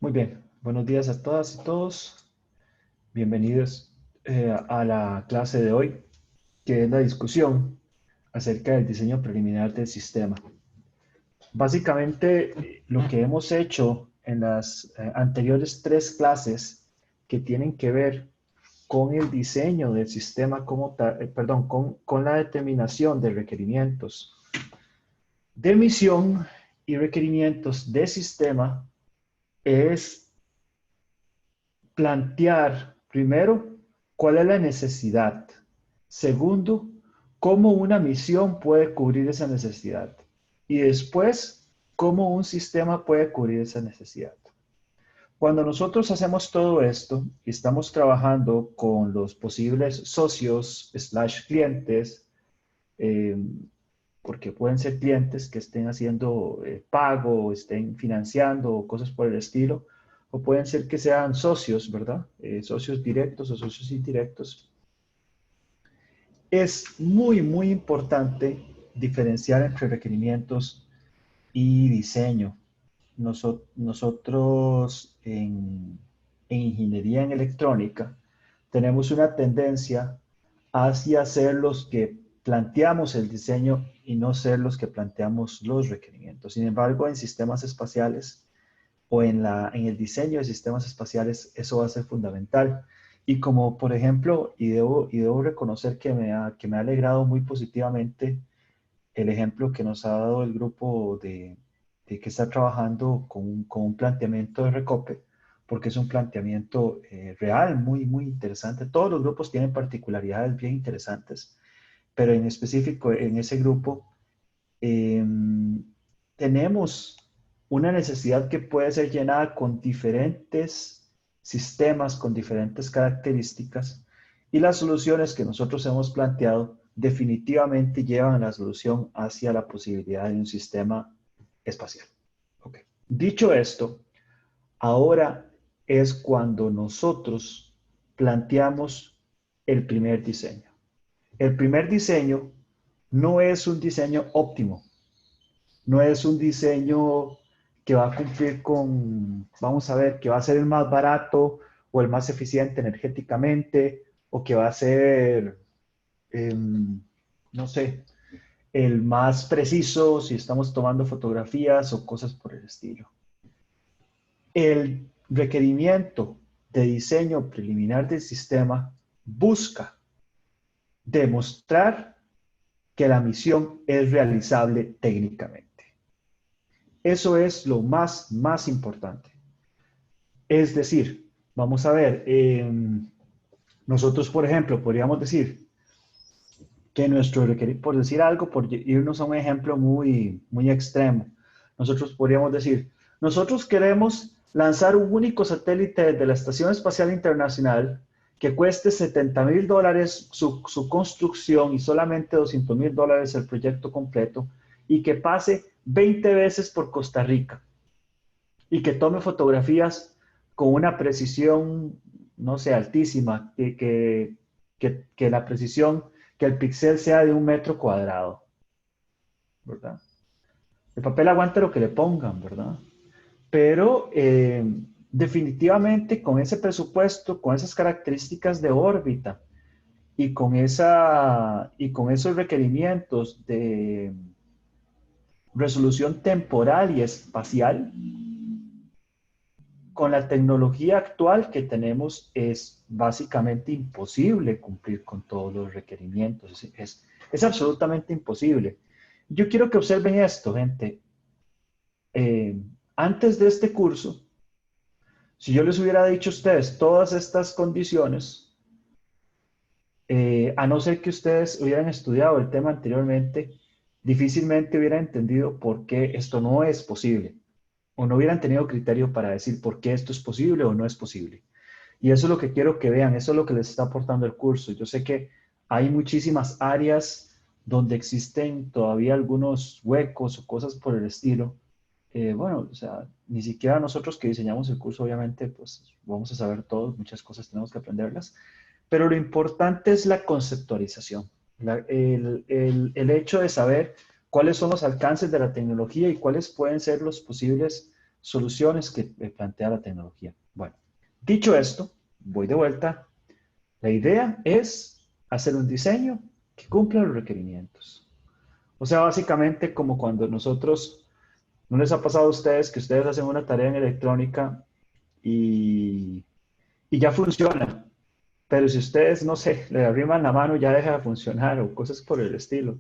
Muy bien, buenos días a todas y todos. Bienvenidos a la clase de hoy, que es la discusión acerca del diseño preliminar del sistema. Básicamente, lo que hemos hecho en las anteriores tres clases que tienen que ver con el diseño del sistema como perdón, con la determinación de requerimientos de misión y requerimientos de sistema es plantear, primero, cuál es la necesidad. Segundo, cómo una misión puede cubrir esa necesidad. Y después, cómo un sistema puede cubrir esa necesidad. Cuando nosotros hacemos todo esto y estamos trabajando con los posibles socios / clientes, eh, porque pueden ser clientes que estén haciendo pago, estén financiando o cosas por el estilo, o pueden ser que sean socios, ¿verdad? Socios directos o socios indirectos. Es muy importante diferenciar entre requerimientos y diseño. Nosotros en ingeniería en electrónica tenemos una tendencia hacia ser los que planteamos el diseño y no ser los que planteamos los requerimientos. Sin embargo, en sistemas espaciales o en el diseño de sistemas espaciales, eso va a ser fundamental. Y como por ejemplo, y debo reconocer que me ha alegrado muy positivamente el ejemplo que nos ha dado el grupo de que está trabajando con un planteamiento de Recope, porque es un planteamiento real, muy interesante. Todos los grupos tienen particularidades bien interesantes, pero en específico en ese grupo eh, tenemos una necesidad que puede ser llenada con diferentes sistemas, con diferentes características, y las soluciones que nosotros hemos planteado definitivamente llevan a la solución hacia la posibilidad de un sistema espacial. Okay. Dicho esto, ahora es cuando nosotros planteamos el primer diseño. El primer diseño no es un diseño óptimo, no es un diseño que va a cumplir con, vamos a ver, que va a ser el más barato o el más eficiente energéticamente o que va a ser, no sé, el más preciso si estamos tomando fotografías o cosas por el estilo. El requerimiento de diseño preliminar del sistema busca demostrar que la misión es realizable técnicamente. Eso es lo más importante. Es decir, vamos a ver, nosotros, por ejemplo, podríamos decir que nuestro requerimiento, por decir algo, por irnos a un ejemplo muy extremo, nosotros podríamos decir, nosotros queremos lanzar un único satélite de la Estación Espacial Internacional que cueste $70,000 su construcción y solamente $200,000 el proyecto completo y que pase 20 veces por Costa Rica y que tome fotografías con una precisión, no sé, altísima, que la precisión, que el píxel sea de 1 metro cuadrado, ¿verdad? El papel aguanta lo que le pongan, ¿verdad? Pero definitivamente con ese presupuesto, con esas características de órbita y con esos requerimientos de resolución temporal y espacial, con la tecnología actual que tenemos es básicamente imposible cumplir con todos los requerimientos. Es absolutamente imposible. Yo quiero que observen esto, gente. Eh, Antes de este curso, si yo les hubiera dicho a ustedes todas estas condiciones, a no ser que ustedes hubieran estudiado el tema anteriormente, difícilmente hubieran entendido por qué esto no es posible, o no hubieran tenido criterio para decir por qué esto es posible o no es posible. Y eso es lo que quiero que vean, eso es lo que les está aportando el curso. Yo sé que hay muchísimas áreas donde existen todavía algunos huecos o cosas por el estilo. Bueno, o sea, ni siquiera nosotros que diseñamos el curso, obviamente, pues vamos a saber todo, muchas cosas tenemos que aprenderlas, pero lo importante es la conceptualización, el hecho de saber cuáles son los alcances de la tecnología y cuáles pueden ser los posibles soluciones que plantea la tecnología. Bueno, dicho esto, voy de vuelta. La idea es hacer un diseño que cumpla los requerimientos. O sea, básicamente como cuando nosotros, ¿no les ha pasado a ustedes que ustedes hacen una tarea en electrónica y, y ya funciona? Pero si ustedes, no sé, le arriman la mano, ya deja de funcionar o cosas por el estilo.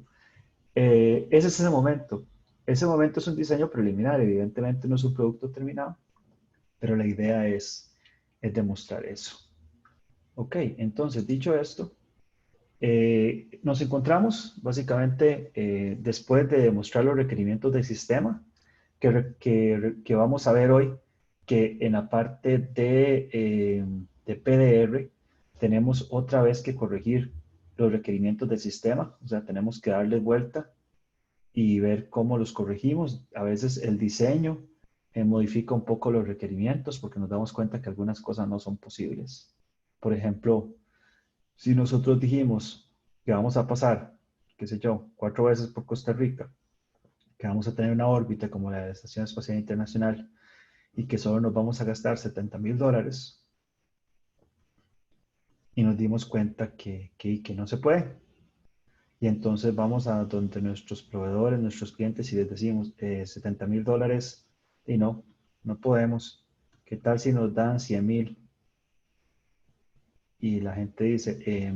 Ese es ese momento. Ese momento es un diseño preliminar, evidentemente no es un producto terminado, pero la idea es demostrar eso. Ok, entonces dicho esto, nos encontramos básicamente después de demostrar los requerimientos del sistema, que vamos a ver hoy que en la parte de PDR tenemos otra vez que corregir los requerimientos del sistema, o sea, tenemos que darle vuelta y ver cómo los corregimos. A veces el diseño modifica un poco los requerimientos porque nos damos cuenta que algunas cosas no son posibles. Por ejemplo, si nosotros dijimos que vamos a pasar, qué sé yo, 4 veces por Costa Rica, que vamos a tener una órbita como la de la Estación Espacial Internacional y que solo nos vamos a gastar $70,000 y nos dimos cuenta que no se puede. Y entonces vamos a donde nuestros proveedores, nuestros clientes y les decimos $70,000 y no podemos. ¿Qué tal si nos dan 100,000? Y la gente dice,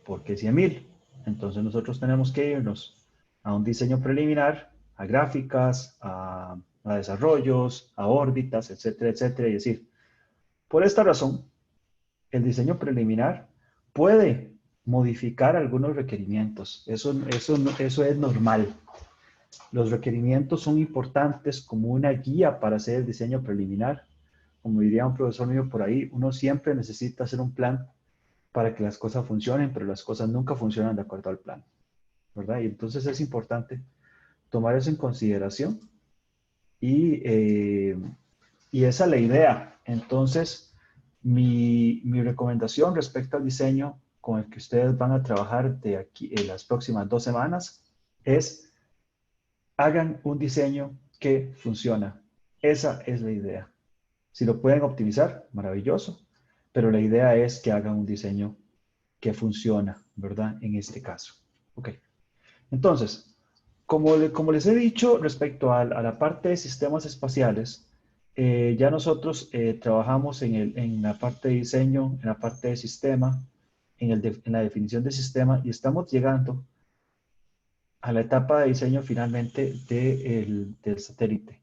¿por qué 100,000? Entonces nosotros tenemos que irnos a un diseño preliminar, a gráficas, a desarrollos, a órbitas, etcétera, etcétera, y decir, por esta razón, el diseño preliminar puede modificar algunos requerimientos. Eso es normal. Los requerimientos son importantes como una guía para hacer el diseño preliminar. Como diría un profesor mío por ahí, uno siempre necesita hacer un plan para que las cosas funcionen, pero las cosas nunca funcionan de acuerdo al plan, ¿verdad? Y entonces es importante tomar eso en consideración y, eh, y esa es la idea. Entonces, mi recomendación respecto al diseño con el que ustedes van a trabajar de aquí en las próximas 2 semanas es hagan un diseño que funciona. Esa es la idea. Si lo pueden optimizar, maravilloso, pero la idea es que hagan un diseño que funciona, ¿verdad? En este caso. Ok. Entonces, como les he dicho respecto a la parte de sistemas espaciales, ya nosotros trabajamos en la parte de diseño, en la parte de sistema, en la definición de sistema y estamos llegando a la etapa de diseño finalmente del satélite.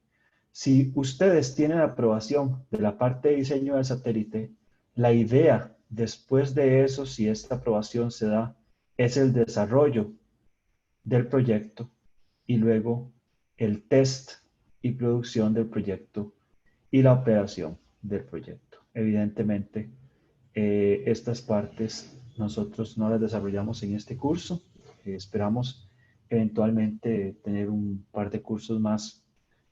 Si ustedes tienen aprobación de la parte de diseño del satélite, la idea después de eso, si esta aprobación se da, es el desarrollo del proyecto y luego el test y producción del proyecto y la operación del proyecto. Evidentemente, estas partes nosotros no las desarrollamos en este curso. Esperamos eventualmente tener un par de cursos más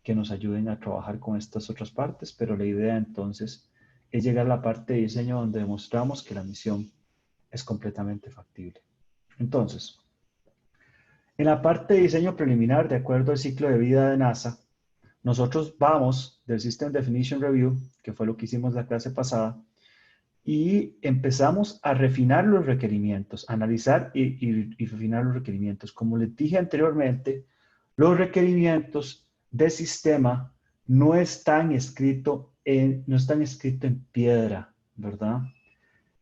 que nos ayuden a trabajar con estas otras partes, pero la idea entonces es llegar a la parte de diseño donde demostramos que la misión es completamente factible. Entonces, en la parte de diseño preliminar, de acuerdo al ciclo de vida de NASA, nosotros vamos del System Definition Review, que fue lo que hicimos la clase pasada, y empezamos a refinar los requerimientos, analizar y refinar los requerimientos. Como les dije anteriormente, los requerimientos de sistema no están escritos en piedra, ¿verdad?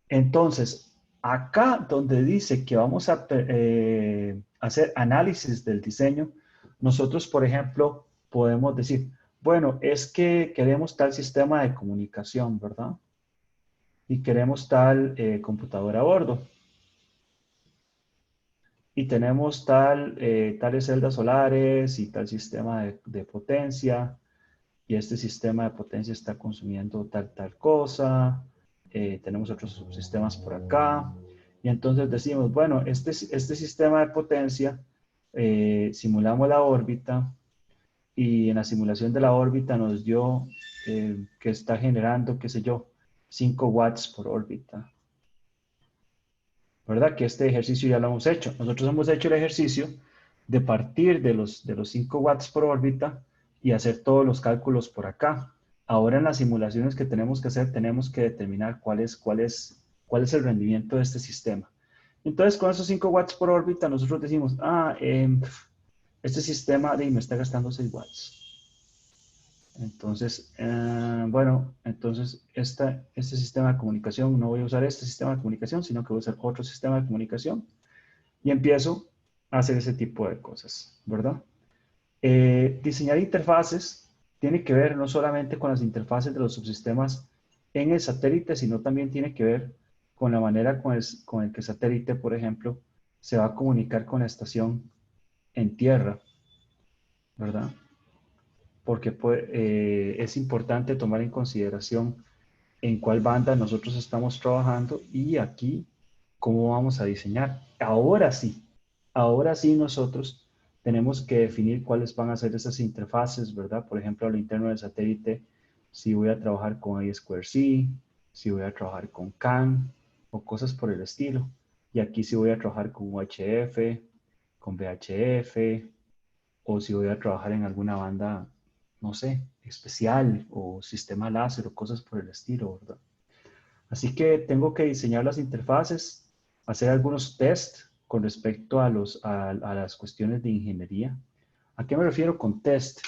Entonces, acá donde dice que vamos a hacer análisis del diseño, nosotros, por ejemplo, podemos decir, bueno, es que queremos tal sistema de comunicación, ¿verdad? Y queremos tal computadora a bordo. Y tenemos tales celdas solares y tal sistema de potencia. Y este sistema de potencia está consumiendo tal cosa. Tenemos otros subsistemas por acá. Y entonces decimos, bueno, este sistema de potencia, simulamos la órbita y en la simulación de la órbita nos dio que está generando, qué sé yo, 5 watts por órbita. ¿Verdad? Que este ejercicio ya lo hemos hecho. Nosotros hemos hecho el ejercicio de partir de los 5 watts por órbita y hacer todos los cálculos por acá. Ahora en las simulaciones que tenemos que hacer, tenemos que determinar cuál es el rendimiento de este sistema. Entonces, con esos 5 watts por órbita, nosotros decimos, este sistema me está gastando 6 watts. Entonces, bueno, entonces este sistema de comunicación, no voy a usar este sistema de comunicación, sino que voy a usar otro sistema de comunicación y empiezo a hacer ese tipo de cosas, ¿verdad? Diseñar interfaces tiene que ver no solamente con las interfaces de los subsistemas en el satélite, sino también tiene que ver con la manera con el que el satélite, por ejemplo, se va a comunicar con la estación en tierra, ¿verdad? Porque es importante tomar en consideración en cuál banda nosotros estamos trabajando y aquí cómo vamos a diseñar. Ahora sí nosotros tenemos que definir cuáles van a ser esas interfaces, ¿verdad? Por ejemplo, a lo interno del satélite, si voy a trabajar con I2C, si voy a trabajar con CAN o cosas por el estilo. Y aquí si voy a trabajar con UHF, con VHF, o si voy a trabajar en alguna banda, no sé, especial o sistema láser o cosas por el estilo, ¿verdad? Así que tengo que diseñar las interfaces, hacer algunos tests con respecto a las cuestiones de ingeniería. ¿A qué me refiero con test?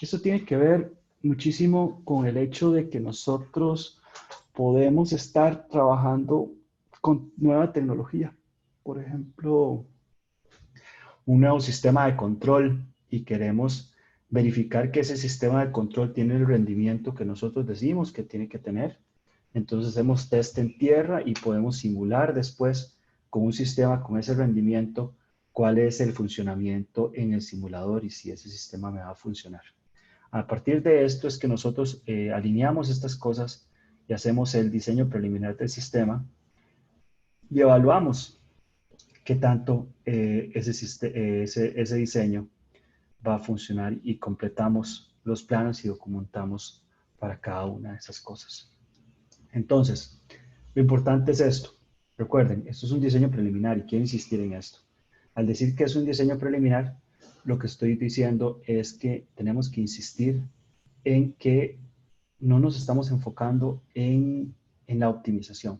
Esto tiene que ver muchísimo con el hecho de que nosotros podemos estar trabajando con nueva tecnología. Por ejemplo, un nuevo sistema de control y queremos verificar que ese sistema de control tiene el rendimiento que nosotros decimos que tiene que tener. Entonces hacemos test en tierra y podemos simular después con un sistema con ese rendimiento cuál es el funcionamiento en el simulador y si ese sistema me va a funcionar. A partir de esto es que nosotros alineamos estas cosas y hacemos el diseño preliminar del sistema y evaluamos qué tanto ese diseño va a funcionar y completamos los planos y documentamos para cada una de esas cosas. Entonces, lo importante es esto. Recuerden, esto es un diseño preliminar y quiero insistir en esto. Al decir que es un diseño preliminar, lo que estoy diciendo es que tenemos que insistir en que no nos estamos enfocando en la optimización.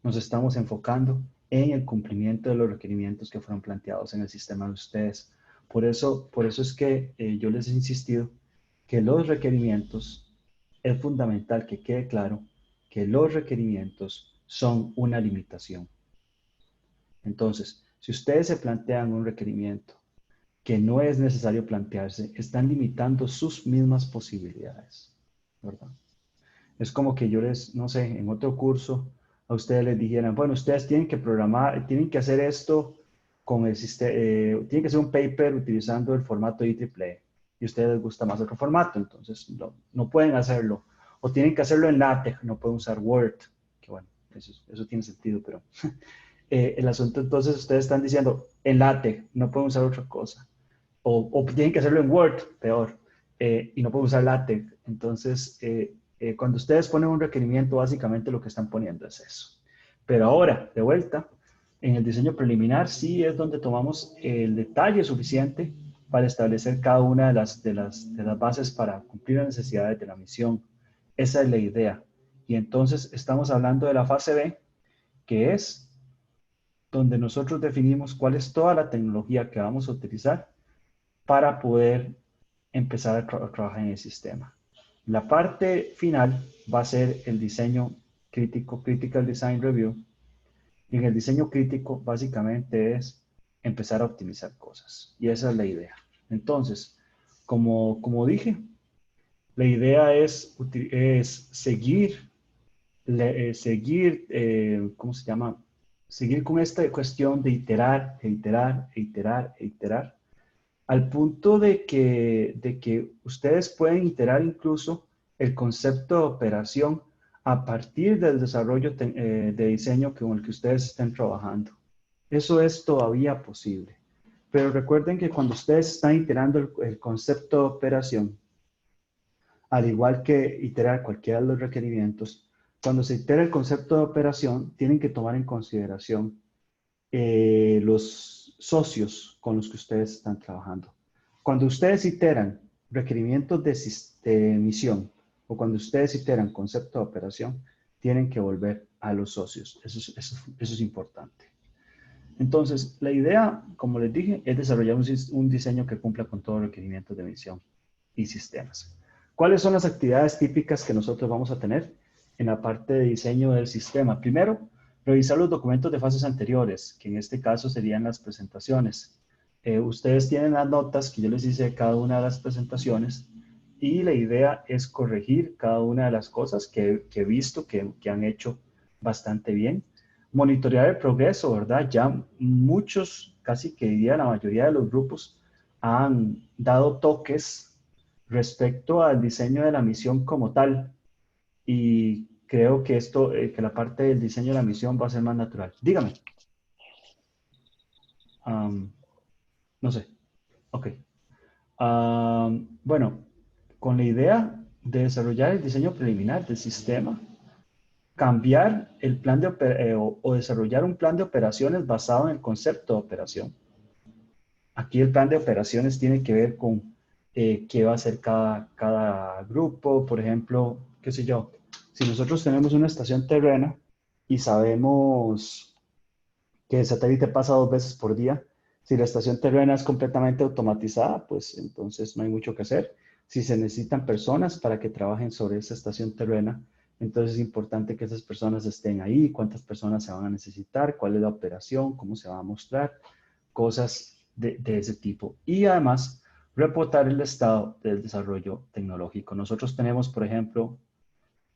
Nos estamos enfocando en el cumplimiento de los requerimientos que fueron planteados en el sistema de ustedes. Por eso es que yo les he insistido que los requerimientos, es fundamental que quede claro que los requerimientos son una limitación. Entonces, si ustedes se plantean un requerimiento que no es necesario plantearse, están limitando sus mismas posibilidades, ¿verdad? Es como que yo no sé, en otro curso a ustedes les dijeran, bueno, ustedes tienen que programar, tienen que hacer esto con el sistema, tienen que hacer un paper utilizando el formato IEEE y a ustedes les gusta más otro formato, entonces no pueden hacerlo. O tienen que hacerlo en LaTeX, no pueden usar Word, que bueno, eso tiene sentido, pero el asunto entonces ustedes están diciendo en LaTeX, no pueden usar otra cosa. O tienen que hacerlo en Word, peor, y no pueden usar LaTeX. Entonces, cuando ustedes ponen un requerimiento, básicamente lo que están poniendo es eso. Pero ahora, de vuelta, en el diseño preliminar sí es donde tomamos el detalle suficiente para establecer cada una de las bases para cumplir las necesidades de la misión. Esa es la idea. Y entonces estamos hablando de la fase B, que es donde nosotros definimos cuál es toda la tecnología que vamos a utilizar para poder empezar a trabajar en el sistema. La parte final va a ser el diseño crítico, Critical Design Review. Y en el diseño crítico básicamente es empezar a optimizar cosas. Y esa es la idea. Entonces, como dije, la idea es seguir, ¿cómo se llama? Seguir con esta cuestión de iterar, iterar, iterar, iterar al punto de que ustedes pueden iterar incluso el concepto de operación a partir del desarrollo de diseño con el que ustedes estén trabajando. Eso es todavía posible. Pero recuerden que cuando ustedes están iterando el concepto de operación, al igual que iterar cualquiera de los requerimientos, cuando se itera el concepto de operación, tienen que tomar en consideración los socios con los que ustedes están trabajando. Cuando ustedes iteran requerimientos de misión o cuando ustedes iteran concepto de operación, tienen que volver a los socios. Eso es importante. Entonces, la idea, como les dije, es desarrollar un diseño que cumpla con todos los requerimientos de misión y sistemas. ¿Cuáles son las actividades típicas que nosotros vamos a tener en la parte de diseño del sistema? Primero, revisar los documentos de fases anteriores, que en este caso serían las presentaciones. Ustedes tienen las notas que yo les hice de cada una de las presentaciones y la idea es corregir cada una de las cosas que he visto que han hecho bastante bien. Monitorear el progreso, ¿verdad? Ya muchos, casi que diría la mayoría de los grupos, han dado toques respecto al diseño de la misión como tal. Y creo que esto, que la parte del diseño de la misión va a ser más natural. Dígame. Am, no sé. Ok. Bueno, con la idea de desarrollar el diseño preliminar del sistema, cambiar el plan de o desarrollar un plan de operaciones basado en el concepto de operación. Aquí el plan de operaciones tiene que ver con qué va a hacer cada grupo. Por ejemplo, qué sé yo, si nosotros tenemos una estación terrena y sabemos que el satélite pasa 2 veces por día, si la estación terrena es completamente automatizada, pues entonces no hay mucho que hacer. Si se necesitan personas para que trabajen sobre esa estación terrena, entonces es importante que esas personas estén ahí, cuántas personas se van a necesitar, cuál es la operación, cómo se va a mostrar, cosas de ese tipo. Y además, reportar el estado del desarrollo tecnológico. Nosotros tenemos, por ejemplo,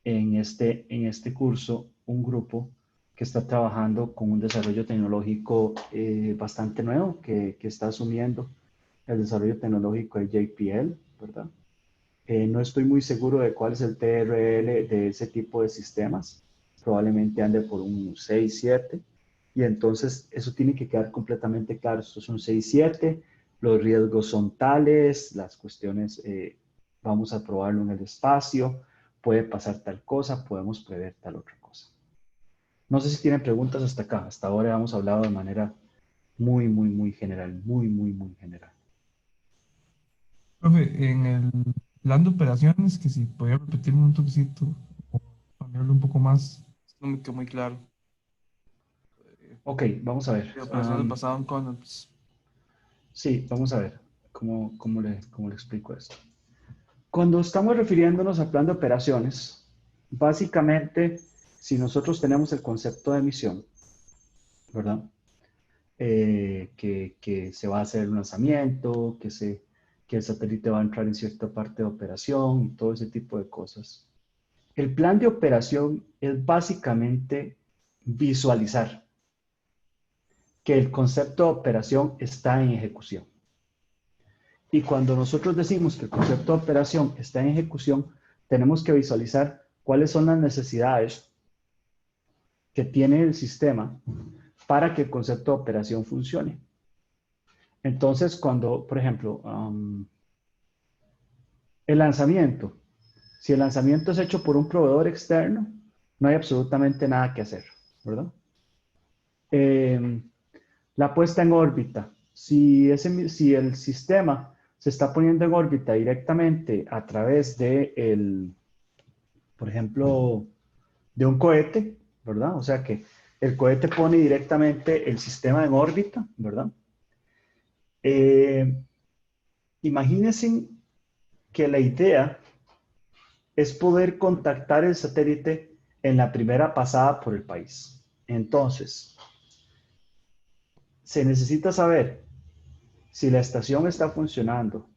en este curso un grupo que está trabajando con un desarrollo tecnológico bastante nuevo, que está asumiendo el desarrollo tecnológico de JPL, ¿verdad? No estoy muy seguro de cuál es el TRL de ese tipo de sistemas. Probablemente ande por un 6 7. Y entonces eso tiene que quedar completamente claro. Estos son 6 7. Los riesgos son tales. Las cuestiones, vamos a probarlo en el espacio. Puede pasar tal cosa. Podemos prever tal otra cosa. No sé si tienen preguntas hasta acá. Hasta ahora hemos hablado de manera muy, muy, muy general. Muy, muy, muy general. Profe, en el plan de operaciones, que si podía repetirme un toquecito o cambiarlo un poco más, no me quedó muy claro. Ok, vamos a ver. De operaciones basadas en concepts. Sí, vamos a ver cómo le explico esto. Cuando estamos refiriéndonos al plan de operaciones, básicamente, si nosotros tenemos el concepto de misión, ¿verdad? Que se va a hacer un lanzamiento, que el satélite va a entrar en cierta parte de operación y todo ese tipo de cosas. El plan de operación es básicamente visualizar que el concepto de operación está en ejecución. Y cuando nosotros decimos que el concepto de operación está en ejecución, tenemos que visualizar cuáles son las necesidades que tiene el sistema para que el concepto de operación funcione. Entonces, cuando, por ejemplo, el lanzamiento, si el lanzamiento es hecho por un proveedor externo, no hay absolutamente nada que hacer, ¿verdad? Eh, la puesta en órbita, si el sistema se está poniendo en órbita directamente a través de por ejemplo, de un cohete, ¿verdad? O sea que el cohete pone directamente el sistema en órbita, ¿verdad? Eh, imagínense que la idea es poder contactar el satélite en la primera pasada por el país. Entonces, se necesita saber si la estación está funcionando,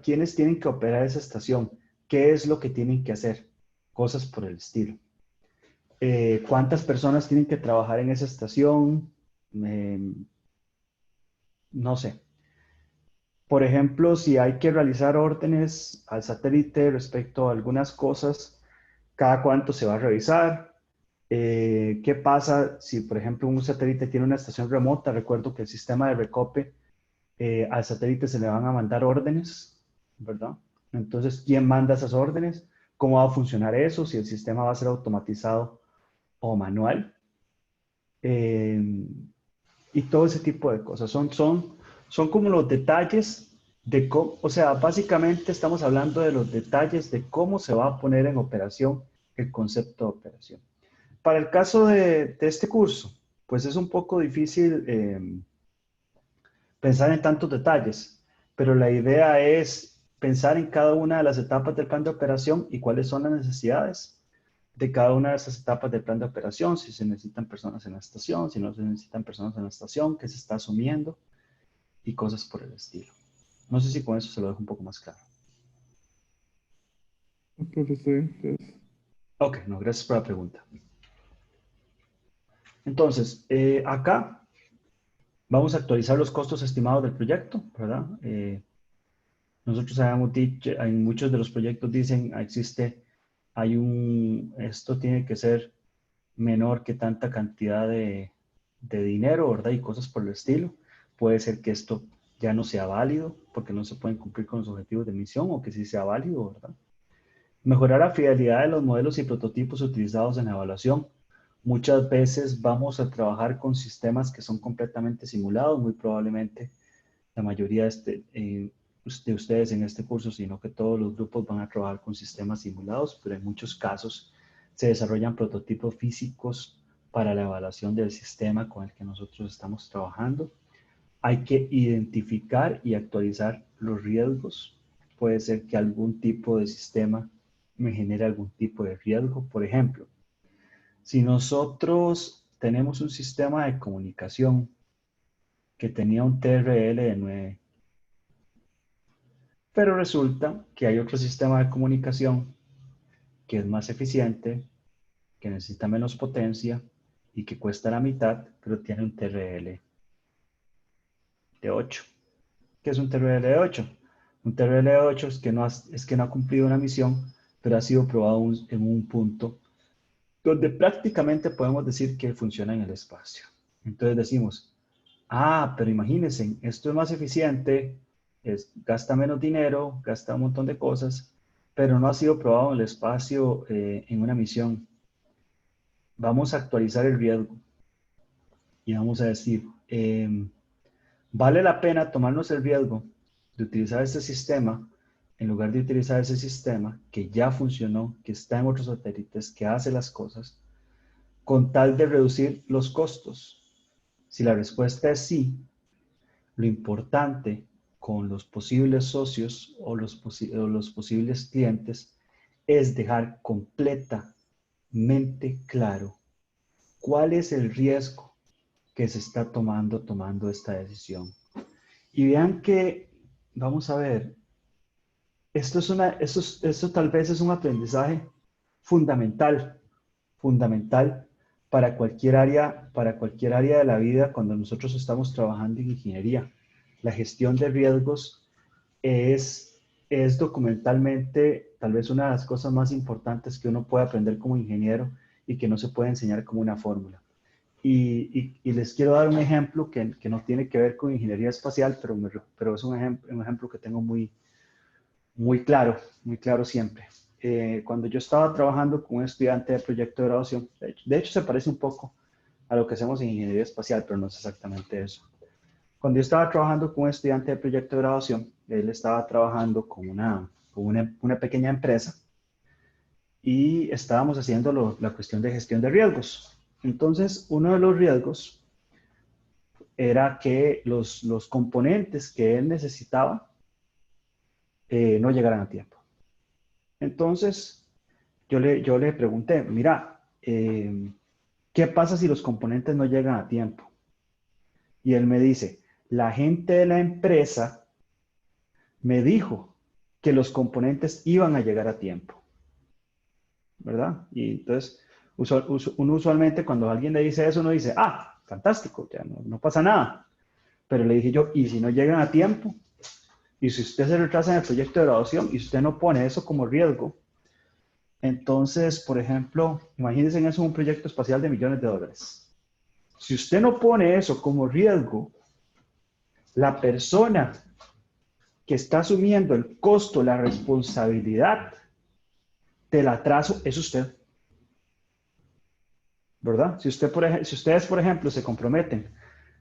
quiénes tienen que operar esa estación, qué es lo que tienen que hacer, cosas por el estilo. Cuántas personas tienen que trabajar en esa estación, eh, no sé. Por ejemplo, si hay que realizar órdenes al satélite respecto a algunas cosas, cada cuánto se va a revisar. ¿Qué pasa si, por ejemplo, un satélite tiene una estación remota? Recuerdo que el sistema de recope al satélite se le van a mandar órdenes, ¿verdad? Entonces, ¿quién manda esas órdenes? ¿Cómo va a funcionar eso? Si el sistema va a ser automatizado o manual. Eh, y todo ese tipo de cosas. Son como los detalles de cómo, o sea, básicamente estamos hablando de los detalles de cómo se va a poner en operación el concepto de operación. Para el caso de este curso, pues es un poco difícil pensar en tantos detalles, pero la idea es pensar en cada una de las etapas del plan de operación y cuáles son las necesidades de cada una de esas etapas del plan de operación, si se necesitan personas en la estación, si no se necesitan personas en la estación, qué se está asumiendo y cosas por el estilo. No sé si con eso se lo dejo un poco más claro. Profe, estoy bien, gracias. Ok, no, gracias por la pregunta. Entonces, acá vamos a actualizar los costos estimados del proyecto, ¿verdad? Nosotros habíamos dicho, en muchos de los proyectos dicen, esto tiene que ser menor que tanta cantidad de dinero, ¿verdad? Y cosas por el estilo. Puede ser que esto ya no sea válido porque no se pueden cumplir con los objetivos de misión o que sí sea válido, ¿verdad? Mejorar la fidelidad de los modelos y prototipos utilizados en la evaluación. Muchas veces vamos a trabajar con sistemas que son completamente simulados, muy probablemente la mayoría de ustedes en este curso, sino que todos los grupos van a trabajar con sistemas simulados, pero en muchos casos se desarrollan prototipos físicos para la evaluación del sistema con el que nosotros estamos trabajando. Hay que identificar y actualizar los riesgos. Puede ser que algún tipo de sistema me genere algún tipo de riesgo. Por ejemplo, si nosotros tenemos un sistema de comunicación que tenía un TRL de 9, pero resulta que hay otro sistema de comunicación que es más eficiente, que necesita menos potencia y que cuesta la mitad, pero tiene un TRL de 8. ¿Qué es un TRL de 8? Un TRL de 8 es que no ha cumplido una misión, pero ha sido probado en un punto donde prácticamente podemos decir que funciona en el espacio. Entonces decimos, pero imagínense, esto es más eficiente, gasta menos dinero, gasta un montón de cosas, pero no ha sido probado en el espacio en una misión. Vamos a actualizar el riesgo y vamos a decir, vale la pena tomarnos el riesgo de utilizar este sistema en lugar de utilizar ese sistema que ya funcionó, que está en otros satélites, que hace las cosas, con tal de reducir los costos. Si la respuesta es sí, lo importante con los posibles socios o los posibles clientes es dejar completamente claro cuál es el riesgo que se está tomando esta decisión. Y vean que, vamos a ver, esto tal vez es un aprendizaje fundamental, fundamental para cualquier área de la vida cuando nosotros estamos trabajando en ingeniería. La gestión de riesgos es documentalmente tal vez una de las cosas más importantes que uno puede aprender como ingeniero y que no se puede enseñar como una fórmula. Y les quiero dar un ejemplo que no tiene que ver con ingeniería espacial, pero es un ejemplo que tengo muy claro siempre. Cuando yo estaba trabajando con un estudiante de proyecto de graduación, de hecho se parece un poco a lo que hacemos en ingeniería espacial, pero no es exactamente eso. Cuando yo estaba trabajando con un estudiante de proyecto de graduación, él estaba trabajando con una pequeña empresa y estábamos haciendo la cuestión de gestión de riesgos. Entonces, uno de los riesgos era que los componentes que él necesitaba no llegaran a tiempo. Entonces, yo le pregunté, mira, ¿qué pasa si los componentes no llegan a tiempo? Y él me dice, la gente de la empresa me dijo que los componentes iban a llegar a tiempo, ¿verdad? Y entonces, uno usualmente cuando alguien le dice eso, uno dice, fantástico, ya no pasa nada. Pero le dije yo, ¿y si no llegan a tiempo? Y si usted se retrasa en el proyecto de graduación y usted no pone eso como riesgo, entonces, por ejemplo, imagínense en eso un proyecto espacial de millones de dólares. Si usted no pone eso como riesgo, la persona que está asumiendo el costo, la responsabilidad del atraso es usted, ¿verdad? Si ustedes, por ejemplo, se comprometen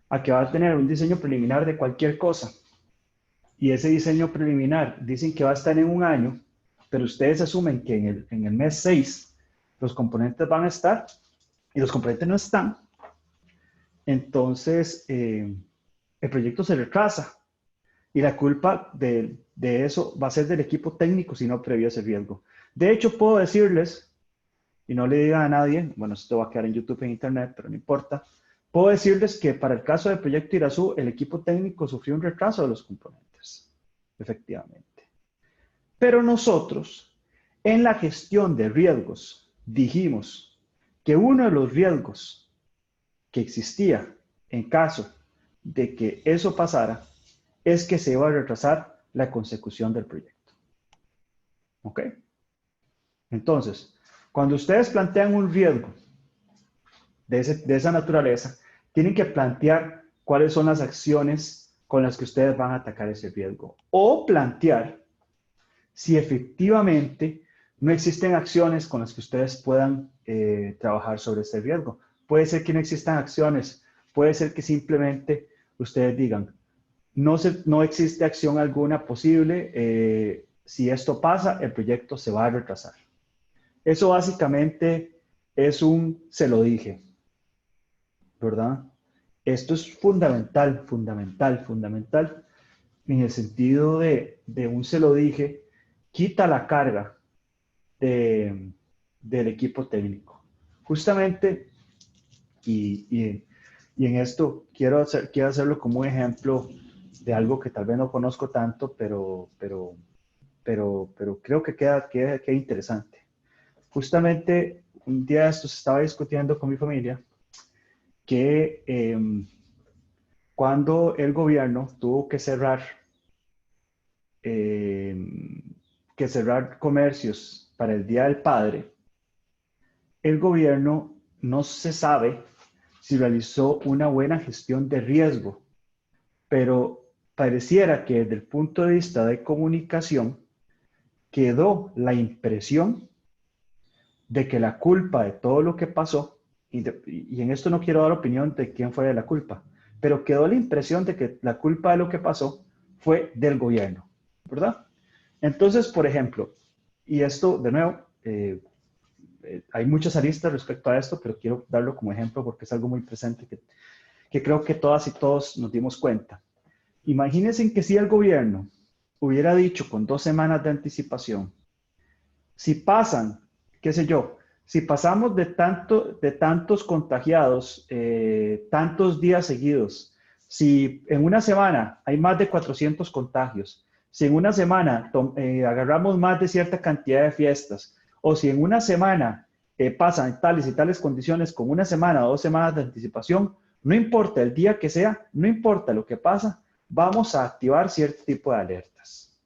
a que va a tener un diseño preliminar de cualquier cosa y ese diseño preliminar dicen que va a estar en un año, pero ustedes asumen que en el mes 6 los componentes van a estar y los componentes no están, entonces el proyecto se retrasa y la culpa de eso va a ser del equipo técnico si no previó ese riesgo. De hecho, puedo decirles, y no le diga a nadie, bueno, esto va a quedar en YouTube, en Internet, pero no importa, puedo decirles que para el caso del proyecto Irazú, el equipo técnico sufrió un retraso de los componentes, efectivamente. Pero nosotros, en la gestión de riesgos, dijimos que uno de los riesgos que existía en caso de que eso pasara es que se iba a retrasar la consecución del proyecto. ¿Ok? Entonces, cuando ustedes plantean un riesgo de esa naturaleza, tienen que plantear cuáles son las acciones con las que ustedes van a atacar ese riesgo. O plantear si efectivamente no existen acciones con las que ustedes puedan trabajar sobre ese riesgo. Puede ser que no existan acciones, puede ser que simplemente ustedes digan, no existe acción alguna posible, si esto pasa, el proyecto se va a retrasar. Eso básicamente es se lo dije, ¿verdad? Esto es fundamental, fundamental, fundamental, en el sentido de un se lo dije, quita la carga del equipo técnico. Justamente, y en esto quiero hacerlo como un ejemplo de algo que tal vez no conozco tanto, pero creo que queda interesante. Justamente un día de estos estaba discutiendo con mi familia que cuando el gobierno tuvo que cerrar comercios para el Día del Padre, el gobierno no se sabe si realizó una buena gestión de riesgo, pero pareciera que desde el punto de vista de comunicación quedó la impresión de que la culpa de todo lo que pasó, y en esto no quiero dar opinión de quién fue de la culpa, pero quedó la impresión de que la culpa de lo que pasó fue del gobierno, ¿verdad? Entonces, por ejemplo, y esto de nuevo, hay muchas aristas respecto a esto, pero quiero darlo como ejemplo porque es algo muy presente que creo que todas y todos nos dimos cuenta. Imagínense que si el gobierno hubiera dicho con 2 semanas de anticipación, si pasan, qué sé yo, si pasamos de tantos contagiados, tantos días seguidos, si en una semana hay más de 400 contagios, si en una semana agarramos más de cierta cantidad de fiestas, o si en una semana pasan tales y tales condiciones con una semana o 2 semanas de anticipación, no importa el día que sea, no importa lo que pasa, vamos a activar cierto tipo de alertas.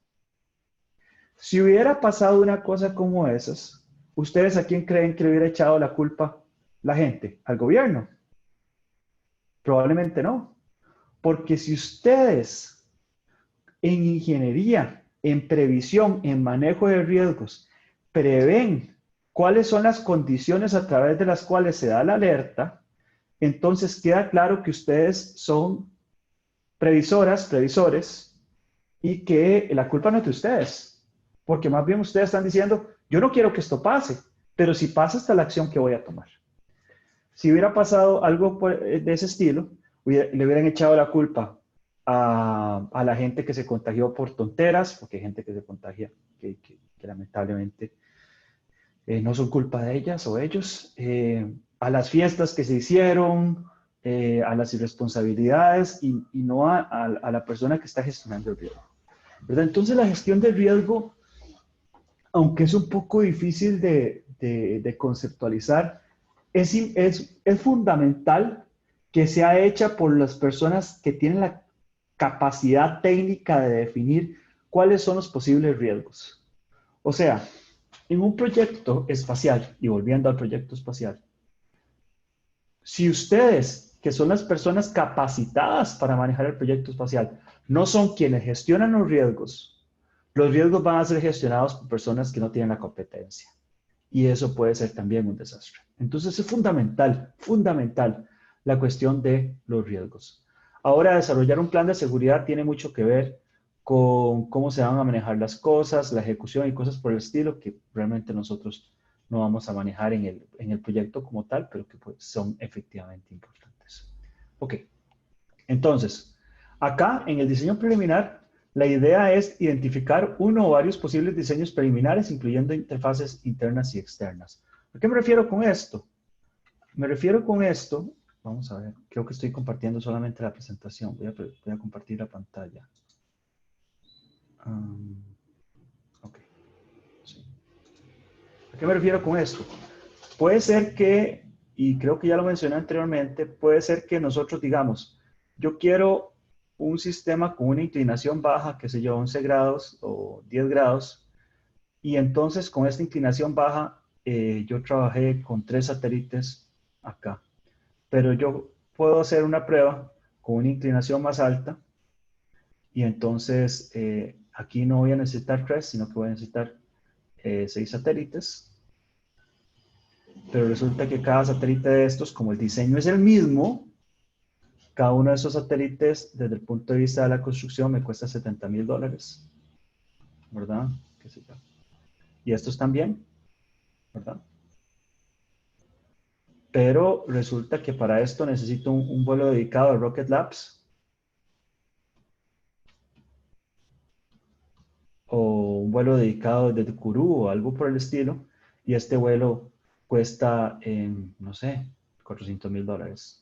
Si hubiera pasado una cosa como esas, ¿ustedes a quién creen que le hubiera echado la culpa la gente? ¿Al gobierno? Probablemente no. Porque si ustedes en ingeniería, en previsión, en manejo de riesgos, prevén cuáles son las condiciones a través de las cuales se da la alerta, entonces queda claro que ustedes son previsores, y que la culpa no es de ustedes. Porque más bien ustedes están diciendo, yo no quiero que esto pase, pero si pasa, esta es la acción que voy a tomar. Si hubiera pasado algo de ese estilo, le hubieran echado la culpa a la gente que se contagió por tonteras, porque hay gente que se contagia que lamentablemente no son culpa de ellas o ellos, a las fiestas que se hicieron, a las irresponsabilidades y no a la persona que está gestionando el riesgo, ¿verdad? Entonces la gestión del riesgo, aunque es un poco difícil de conceptualizar, es fundamental que sea hecha por las personas que tienen la capacidad técnica de definir cuáles son los posibles riesgos. O sea, en un proyecto espacial, y volviendo al proyecto espacial, si ustedes, que son las personas capacitadas para manejar el proyecto espacial, no son quienes gestionan los riesgos van a ser gestionados por personas que no tienen la competencia. Y eso puede ser también un desastre. Entonces es fundamental, fundamental la cuestión de los riesgos. Ahora, desarrollar un plan de seguridad tiene mucho que ver con cómo se van a manejar las cosas, la ejecución y cosas por el estilo que realmente nosotros no vamos a manejar en el proyecto como tal, pero que pues, son efectivamente importantes. Ok, entonces, acá en el diseño preliminar, la idea es identificar uno o varios posibles diseños preliminares, incluyendo interfaces internas y externas. ¿A qué me refiero con esto? Me refiero con esto, vamos a ver, creo que estoy compartiendo solamente la presentación, voy a compartir la pantalla. Um, ok, sí. ¿A qué me refiero con esto? Puede ser que, y creo que ya lo mencioné anteriormente, puede ser que nosotros digamos, yo quiero un sistema con una inclinación baja, qué sé yo, 11 grados o 10 grados, y entonces con esta inclinación baja yo trabajé con 3 satélites acá, pero yo puedo hacer una prueba con una inclinación más alta y entonces aquí no voy a necesitar 3, sino que voy a necesitar 6 satélites. Pero resulta que cada satélite de estos, como el diseño es el mismo, cada uno de esos satélites, desde el punto de vista de la construcción, me cuesta $70,000, ¿verdad? ¿Qué sé yo? Y estos también, ¿verdad? Pero resulta que para esto necesito un vuelo dedicado a Rocket Labs o un vuelo dedicado desde Kourou o algo por el estilo. Y este vuelo cuesta, no sé, $400,000.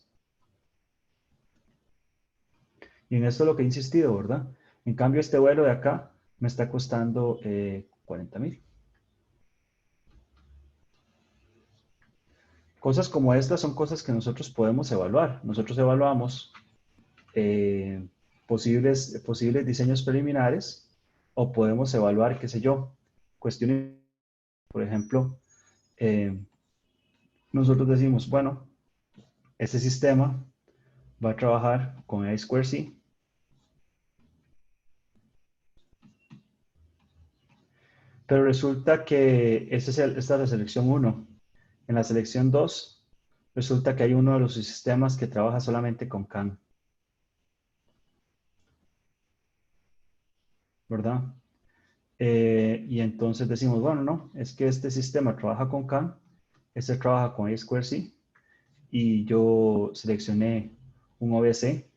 Y en esto es lo que he insistido, ¿verdad? En cambio, este vuelo de acá me está costando 40,000. Cosas como estas son cosas que nosotros podemos evaluar. Nosotros evaluamos eh, posibles diseños preliminares o podemos evaluar, qué sé yo, cuestiones, por ejemplo, eh, nosotros decimos, bueno, este sistema va a trabajar con I2C, pero resulta que esta es la selección 1. En la selección 2, resulta que hay uno de los sistemas que trabaja solamente con CAN, ¿verdad? Y entonces decimos, bueno, no, es que este sistema trabaja con CAN, este trabaja con I2C, y yo seleccioné un OBC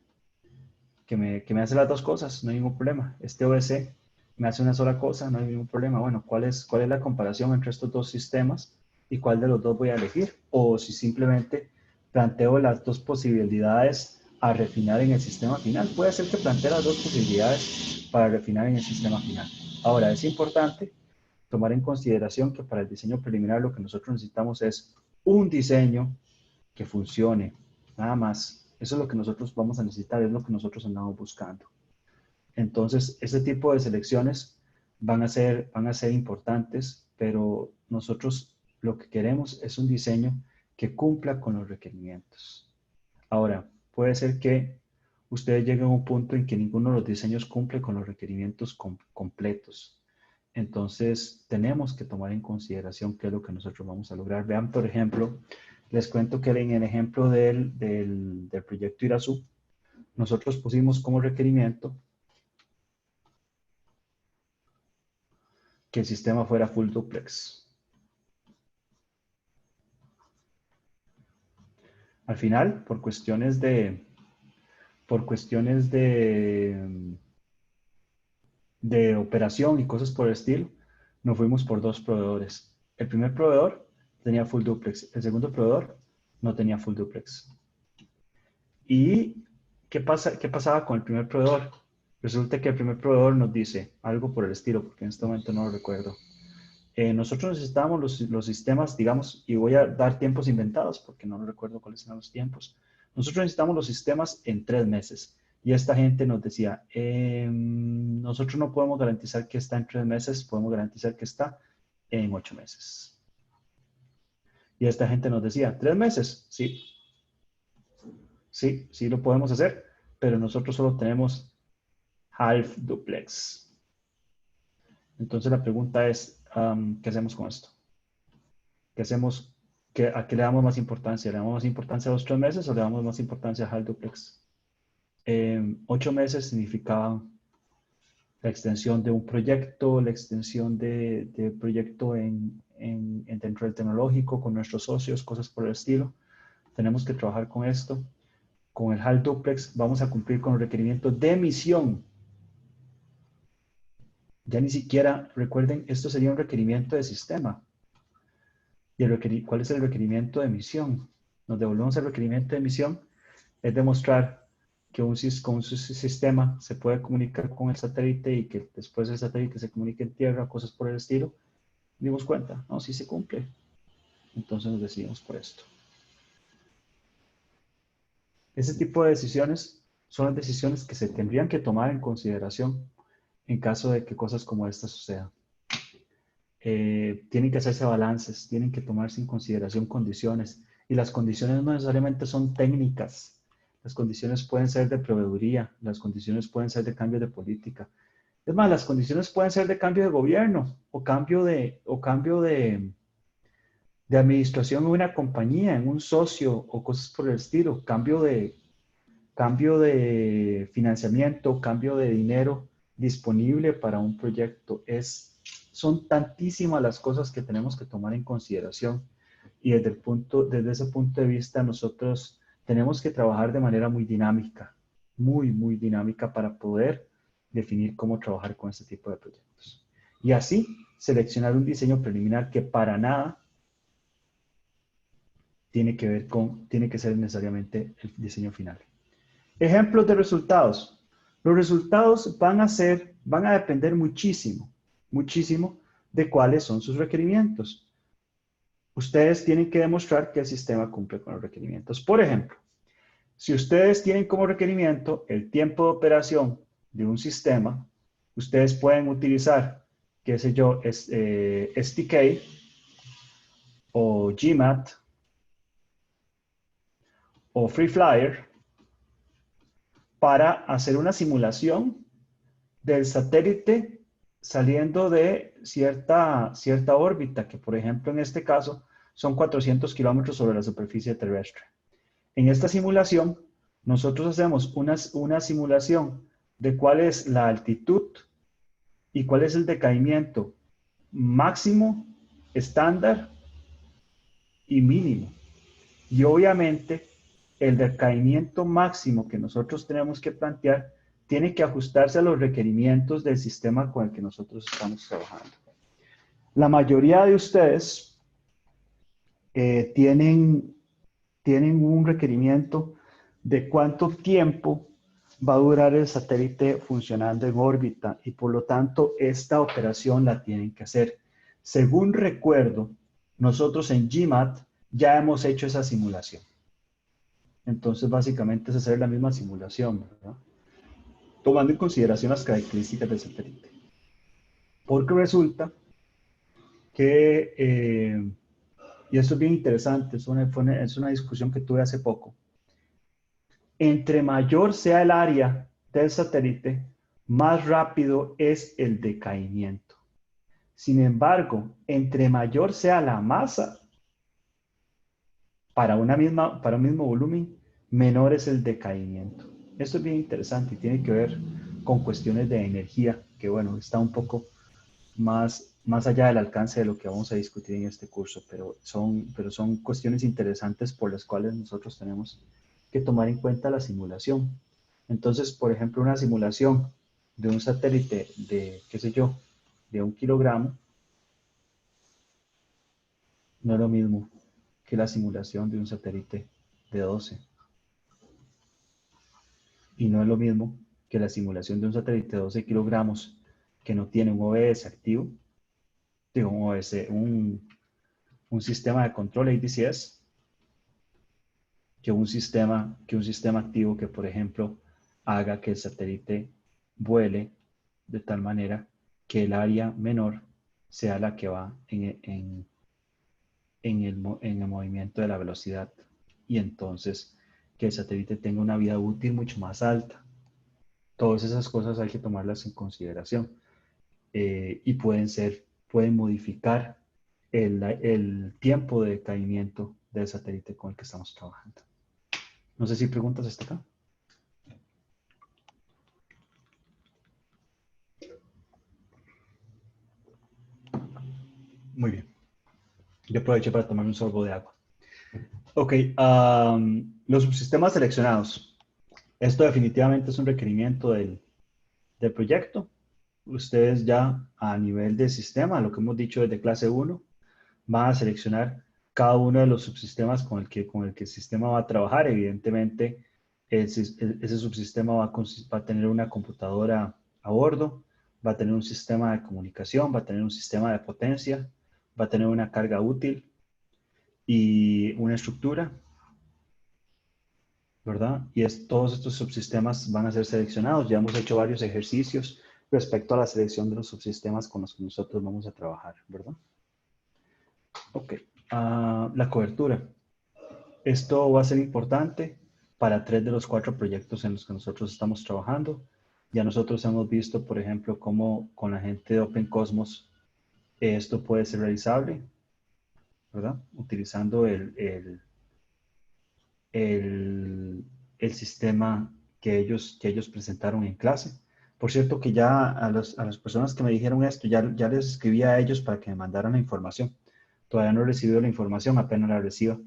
que me hace las dos cosas, no hay ningún problema. Este OBC me hace una sola cosa, no hay ningún problema. Bueno, ¿cuál es la comparación entre estos dos sistemas y cuál de los dos voy a elegir? O si simplemente planteo las dos posibilidades a refinar en el sistema final. Puede ser que plantee las dos posibilidades para refinar en el sistema final. Ahora, es importante tomar en consideración que para el diseño preliminar lo que nosotros necesitamos es un diseño que funcione, nada más. Eso es lo que nosotros vamos a necesitar, es lo que nosotros andamos buscando. Entonces, ese tipo de selecciones van a ser importantes, pero nosotros lo que queremos es un diseño que cumpla con los requerimientos. Ahora, puede ser que ustedes lleguen a un punto en que ninguno de los diseños cumple con los requerimientos completos. Entonces, tenemos que tomar en consideración qué es lo que nosotros vamos a lograr. Vean, por ejemplo, les cuento que en el ejemplo del proyecto Irazú, nosotros pusimos como requerimiento que el sistema fuera full duplex. Al final, por cuestiones de operación y cosas por el estilo, nos fuimos por dos proveedores. El primer proveedor tenía full duplex, el segundo proveedor no tenía full duplex. ¿Y qué pasaba con el primer proveedor? Resulta que el primer proveedor nos dice algo por el estilo, porque en este momento no lo recuerdo. Nosotros necesitábamos los sistemas, digamos, y voy a dar tiempos inventados porque no recuerdo cuáles eran los tiempos. Nosotros necesitamos los sistemas en 3 meses. Y esta gente nos decía, nosotros no podemos garantizar que está en 3 meses, podemos garantizar que está en 8 meses. Y esta gente nos decía, 3 meses, sí, sí, sí lo podemos hacer, pero nosotros solo tenemos half duplex. Entonces la pregunta es, ¿qué hacemos con esto? ¿Qué hacemos? ¿A qué le damos más importancia? ¿Le damos más importancia a los 3 meses o le damos más importancia a half duplex? 8 meses significaban la extensión de un proyecto, la extensión de proyecto dentro del tecnológico con nuestros socios, cosas por el estilo. Tenemos que trabajar con esto. Con el HAL Duplex vamos a cumplir con los requerimientos de emisión. Ya ni siquiera, recuerden, esto sería un requerimiento de sistema. ¿Y cuál es el requerimiento de emisión? Nos devolvemos al requerimiento de emisión, es demostrar que con un sistema se puede comunicar con el satélite y que después el satélite se comunique en tierra, cosas por el estilo. Dimos cuenta, no, sí se cumple. Entonces nos decidimos por esto. Ese tipo de decisiones son las decisiones que se tendrían que tomar en consideración en caso de que cosas como esta sucedan. Tienen que hacerse balances, tienen que tomarse en consideración condiciones, y las condiciones no necesariamente son técnicas. Las condiciones pueden ser de proveeduría, las condiciones pueden ser de cambio de política. Es más, las condiciones pueden ser de cambio de gobierno o cambio de administración en una compañía, en un socio o cosas por el estilo, cambio de financiamiento, cambio de dinero disponible para un proyecto. Son tantísimas las cosas que tenemos que tomar en consideración, y desde ese punto de vista nosotros tenemos que trabajar de manera muy dinámica, muy dinámica, para poder definir cómo trabajar con este tipo de proyectos. Y así seleccionar un diseño preliminar que para nada tiene que ser necesariamente el diseño final. Ejemplos de resultados. Los resultados van a depender muchísimo de cuáles son sus requerimientos. Ustedes tienen que demostrar que el sistema cumple con los requerimientos. Por ejemplo, si ustedes tienen como requerimiento el tiempo de operación de un sistema, ustedes pueden utilizar, qué sé yo, STK o GMAT o FreeFlyer para hacer una simulación del satélite saliendo de cierta órbita, que por ejemplo en este caso son 400 kilómetros sobre la superficie terrestre. En esta simulación, nosotros hacemos una simulación de cuál es la altitud y cuál es el decaimiento máximo, estándar y mínimo. Y obviamente el decaimiento máximo que nosotros tenemos que plantear tiene que ajustarse a los requerimientos del sistema con el que nosotros estamos trabajando. La mayoría de ustedes tienen un requerimiento de cuánto tiempo va a durar el satélite funcionando en órbita, y por lo tanto esta operación la tienen que hacer. Según recuerdo, nosotros en GMAT ya hemos hecho esa simulación. Entonces básicamente es hacer la misma simulación, ¿verdad? Tomando en consideración las características del satélite. Porque resulta que, y esto es bien interesante, es una discusión que tuve hace poco, entre mayor sea el área del satélite, más rápido es el decaimiento. Sin embargo, entre mayor sea la masa, para un mismo volumen, menor es el decaimiento. Esto es bien interesante y tiene que ver con cuestiones de energía, que bueno, está un poco más allá del alcance de lo que vamos a discutir en este curso, pero son cuestiones interesantes por las cuales nosotros tenemos que tomar en cuenta la simulación. Entonces, por ejemplo, una simulación de un satélite de, qué sé yo, de 1 kilogramo, no es lo mismo que la simulación de un satélite de 12. Y no es lo mismo que la simulación de un satélite de 12 kilogramos que no tiene un OBS activo, digo, un OBS, un sistema de control ADCS, que un sistema activo que, por ejemplo, haga que el satélite vuele de tal manera que el área menor sea la que va en el movimiento de la velocidad, y entonces que el satélite tenga una vida útil mucho más alta. Todas esas cosas hay que tomarlas en consideración, y pueden modificar el tiempo de decaimiento del satélite con el que estamos trabajando. No sé si preguntas hasta acá. Muy bien. Yo aproveché para tomar un sorbo de agua. Ok, los subsistemas seleccionados. Esto definitivamente es un requerimiento del proyecto. Ustedes ya a nivel de sistema, lo que hemos dicho desde clase uno, van a seleccionar cada uno de los subsistemas con el que el sistema va a trabajar. Evidentemente, ese subsistema va a tener una computadora a bordo, va a tener un sistema de comunicación, va a tener un sistema de potencia, va a tener una carga útil y una estructura, ¿verdad? Todos estos subsistemas van a ser seleccionados. Ya hemos hecho varios ejercicios respecto a la selección de los subsistemas con los que nosotros vamos a trabajar, ¿verdad? Ok. La cobertura. Esto va a ser importante para 3 de los 4 proyectos en los que nosotros estamos trabajando. Ya nosotros hemos visto, por ejemplo, cómo con la gente de Open Cosmos esto puede ser realizable, ¿verdad? Utilizando el, el sistema que ellos presentaron en clase. Por cierto, que ya a las personas que me dijeron esto, ya les escribí a ellos para que me mandaran la información. Todavía no he recibido la información, apenas la reciba.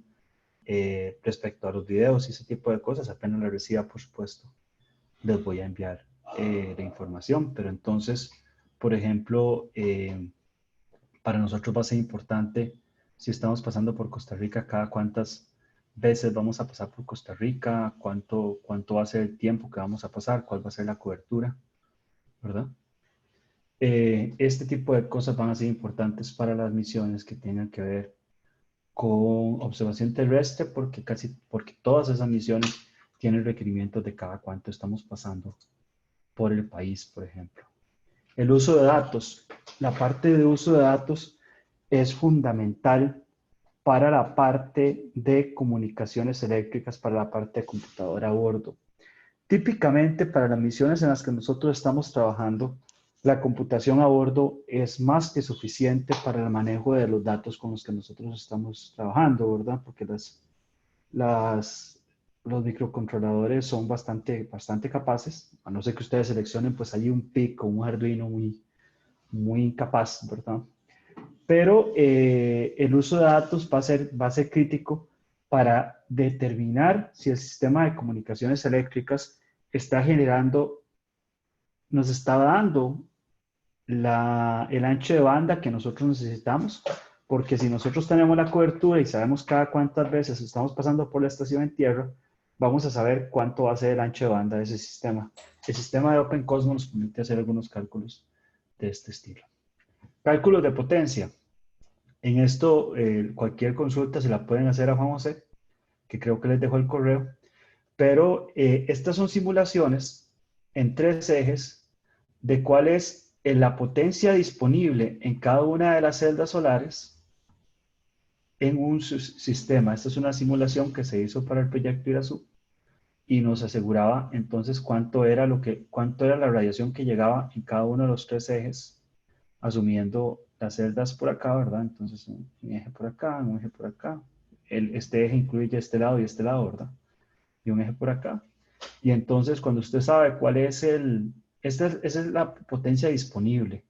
Respecto a los videos y ese tipo de cosas, apenas la reciba, por supuesto, les voy a enviar la información. Pero entonces, por ejemplo, para nosotros va a ser importante si estamos pasando por Costa Rica, cada cuántas veces vamos a pasar por Costa Rica, cuánto va a ser el tiempo que vamos a pasar, cuál va a ser la cobertura, ¿verdad? Este tipo de cosas van a ser importantes para las misiones que tengan que ver con observación terrestre, porque todas esas misiones tienen requerimientos de cada cuánto estamos pasando por el país, por ejemplo. El uso de datos. La parte de uso de datos es fundamental para la parte de comunicaciones eléctricas, para la parte de computadora a bordo. Típicamente para las misiones en las que nosotros estamos trabajando, la computación a bordo es más que suficiente para el manejo de los datos con los que nosotros estamos trabajando, ¿verdad? Porque los microcontroladores son bastante capaces, a no ser que ustedes seleccionen pues allí un PIC o un Arduino muy incapaz, ¿verdad? Pero el uso de datos va a ser crítico para determinar si el sistema de comunicaciones eléctricas está generando, nos está dando el ancho de banda que nosotros necesitamos, porque si nosotros tenemos la cobertura y sabemos cada cuántas veces estamos pasando por la estación en tierra, vamos a saber cuánto va a ser el ancho de banda de ese sistema. El sistema de Open Cosmos nos permite hacer algunos cálculos de este estilo. Cálculos de potencia. En esto, cualquier consulta se la pueden hacer a Juan José, que creo que les dejó el correo, pero estas son simulaciones en 3 ejes de cuál es la potencia disponible en cada una de las celdas solares en un sistema. Esta es una simulación que se hizo para el proyecto Irazú y nos aseguraba entonces cuánto era la radiación que llegaba en cada uno de los 3 ejes, asumiendo las celdas por acá, ¿verdad? Entonces un eje por acá, un eje por acá. Este eje incluye este lado y este lado, ¿verdad? Y un eje por acá. Y entonces cuando usted sabe cuál es esa es la potencia disponible.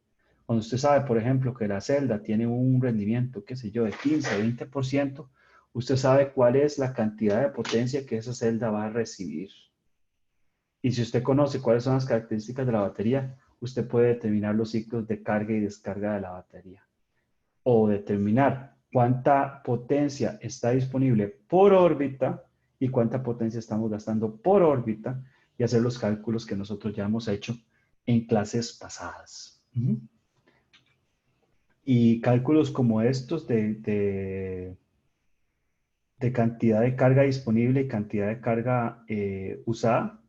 Cuando usted sabe, por ejemplo, que la celda tiene un rendimiento, qué sé yo, de 15, 20%, usted sabe cuál es la cantidad de potencia que esa celda va a recibir. Y si usted conoce cuáles son las características de la batería, usted puede determinar los ciclos de carga y descarga de la batería. O determinar cuánta potencia está disponible por órbita y cuánta potencia estamos gastando por órbita y hacer los cálculos que nosotros ya hemos hecho en clases pasadas. Y cálculos como estos de cantidad de carga disponible y cantidad de carga usada,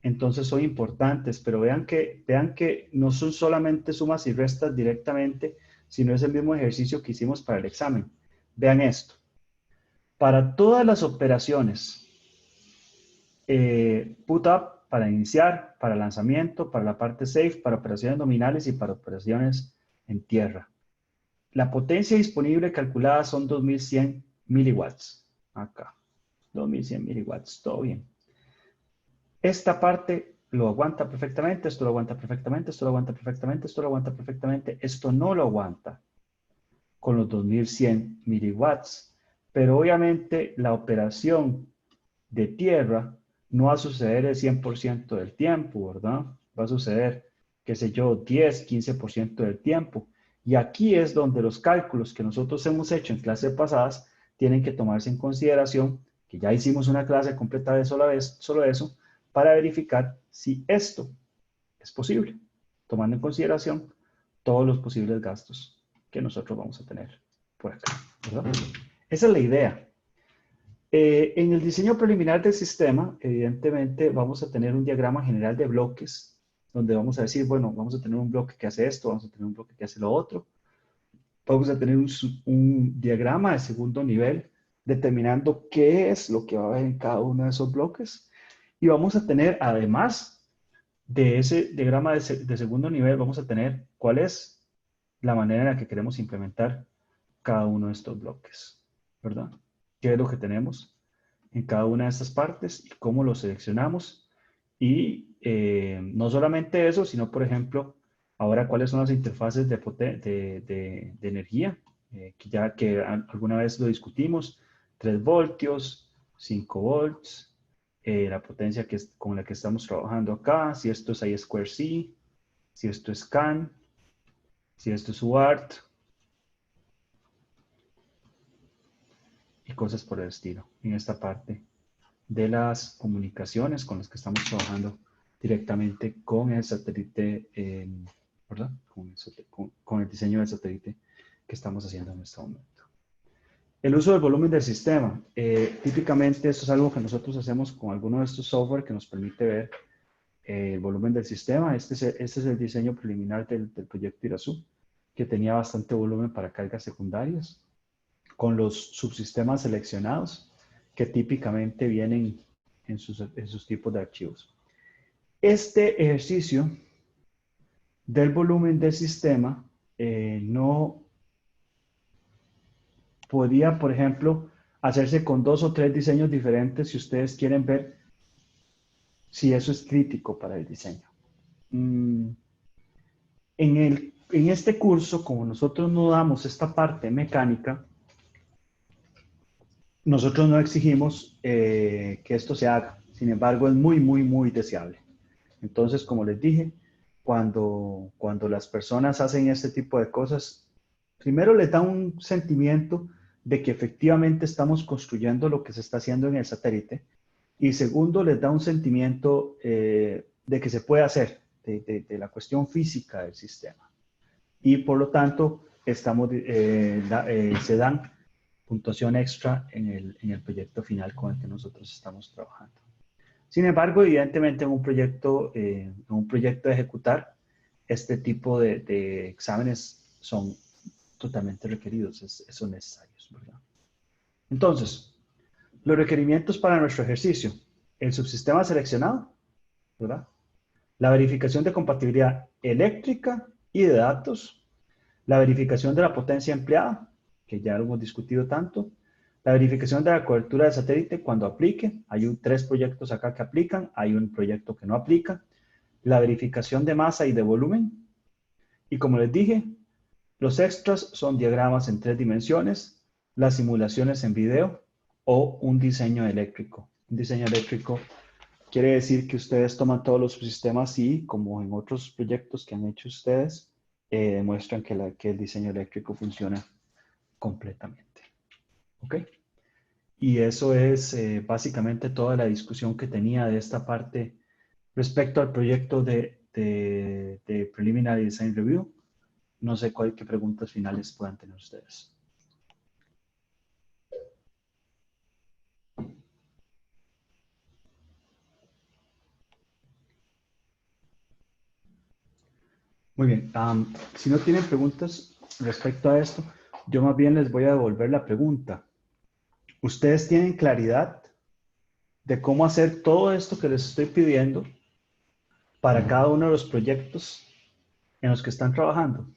entonces son importantes, pero vean que no son solamente sumas y restas directamente, sino es el mismo ejercicio que hicimos para el examen. Vean esto. Para todas las operaciones, put up para iniciar, para lanzamiento, para la parte safe, para operaciones nominales y para operaciones en tierra. La potencia disponible calculada son 2100 miliwatts. Acá, 2100 miliwatts, todo bien. Esta parte lo aguanta perfectamente, esto lo aguanta perfectamente, esto lo aguanta perfectamente, esto lo aguanta perfectamente, esto no lo aguanta. con los 2100 miliwatts. Pero obviamente la operación de tierra no va a suceder el 100% del tiempo, ¿verdad? Va a suceder, qué sé yo, 10, 15% del tiempo. Y aquí es donde los cálculos que nosotros hemos hecho en clases pasadas tienen que tomarse en consideración, que ya hicimos una clase completa de solo eso, para verificar si esto es posible, tomando en consideración todos los posibles gastos que nosotros vamos a tener por acá, ¿verdad? Esa es la idea. En el diseño preliminar del sistema, evidentemente, vamos a tener un diagrama general de bloques, donde vamos a decir, bueno, vamos a tener un bloque que hace esto, vamos a tener un bloque que hace lo otro. Vamos a tener un diagrama de segundo nivel, determinando qué es lo que va a haber en cada uno de esos bloques. Y vamos a tener, además de ese diagrama de segundo nivel, vamos a tener cuál es la manera en la que queremos implementar cada uno de estos bloques, ¿verdad? ¿Qué es lo que tenemos en cada una de estas partes y cómo lo seleccionamos? Y no solamente eso, sino, por ejemplo, ahora cuáles son las interfaces de energía, que alguna vez lo discutimos, 3 voltios, 5 volts, la potencia con la que estamos trabajando acá, si esto es I2C, si esto es CAN, si esto es UART, y cosas por el estilo, en esta parte de las comunicaciones con las que estamos trabajando directamente con el satélite, ¿verdad? Con el diseño del satélite que estamos haciendo en este momento. El uso del volumen del sistema. Típicamente esto es algo que nosotros hacemos con alguno de estos software que nos permite ver el volumen del sistema. Este es el diseño preliminar del proyecto Irazú, que tenía bastante volumen para cargas secundarias, con los subsistemas seleccionados que típicamente vienen en sus tipos de archivos. Este ejercicio del volumen del sistema no podía, por ejemplo, hacerse con 2 o 3 diseños diferentes si ustedes quieren ver si eso es crítico para el diseño. En este curso, como nosotros no damos esta parte mecánica, nosotros no exigimos que esto se haga. Sin embargo, es muy, muy, muy deseable. Entonces, como les dije, cuando las personas hacen este tipo de cosas, primero les da un sentimiento de que efectivamente estamos construyendo lo que se está haciendo en el satélite, y segundo, les da un sentimiento de que se puede hacer, de la cuestión física del sistema. Y por lo tanto, se dan puntuación extra en el proyecto final con el que nosotros estamos trabajando. Sin embargo, evidentemente en un proyecto de ejecutar, este tipo de exámenes son totalmente requeridos, son necesarios, ¿verdad? Entonces, los requerimientos para nuestro ejercicio: el subsistema seleccionado, ¿verdad? La verificación de compatibilidad eléctrica y de datos, la verificación de la potencia empleada, que ya lo hemos discutido tanto, la verificación de la cobertura de satélite cuando aplique. Hay 3 proyectos acá que aplican, hay un proyecto que no aplica. La verificación de masa y de volumen. Y como les dije, los extras son diagramas en 3 dimensiones, las simulaciones en video o un diseño eléctrico. Un diseño eléctrico quiere decir que ustedes toman todos los subsistemas y, como en otros proyectos que han hecho ustedes, demuestran que el diseño eléctrico funciona completamente. ¿Ok? Y eso es básicamente toda la discusión que tenía de esta parte respecto al proyecto de Preliminary Design Review. No sé qué preguntas finales puedan tener ustedes. Muy bien. Si no tienen preguntas respecto a esto, yo más bien les voy a devolver la pregunta. ¿Ustedes tienen claridad de cómo hacer todo esto que les estoy pidiendo para cada uno de los proyectos en los que están trabajando?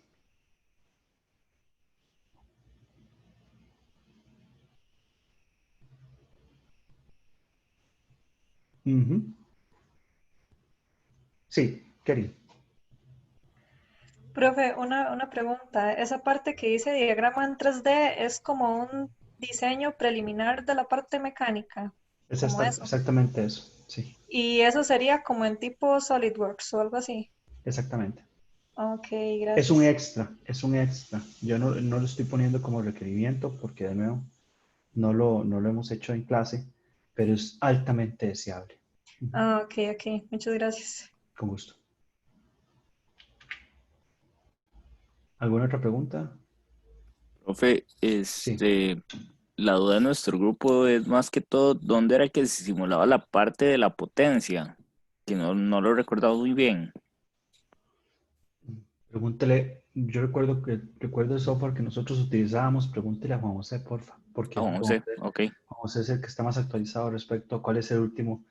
Uh-huh. Sí, Kerry. Profe, una pregunta. Esa parte que dice diagrama en 3D es como un diseño preliminar de la parte mecánica, Es como eso. exactamente eso, sí, Y eso sería como en tipo SolidWorks o algo así. exactamente. Ok, gracias. Es un extra. Yo no lo estoy poniendo como requerimiento porque de nuevo no lo hemos hecho en clase, pero es altamente deseable. Ujú. Ah, ok, ok. Muchas gracias. Con gusto. ¿Alguna otra pregunta? Profe, Sí. la duda de nuestro grupo es más que todo, ¿dónde era que se simulaba la parte de la potencia? Que no lo recordaba muy bien. Pregúntele, yo recuerdo el software que nosotros utilizábamos, pregúntele a Juan José, porfa, porque Ah, Juan José, José, ok, Juan José es el que está más actualizado respecto a cuál es el último,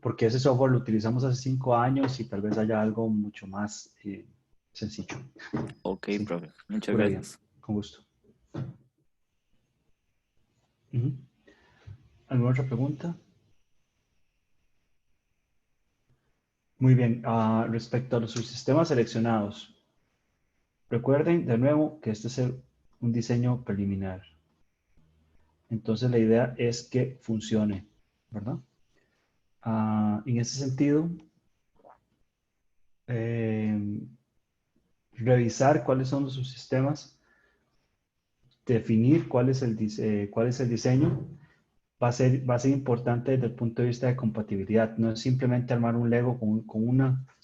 porque ese software lo utilizamos hace 5 años y tal vez haya algo mucho más sencillo. ok, Sí, profe, muchas pura vida, gracias. con gusto. Ujú. ¿Alguna otra pregunta? Muy bien, respecto a los subsistemas seleccionados, recuerden de nuevo que este es un diseño preliminar. Entonces la idea es que funcione, ¿verdad? En ese sentido, eh, revisar cuáles son los subsistemas, definir cuál es el diseño, va a ser importante desde el punto de vista de compatibilidad. No es simplemente armar un Lego con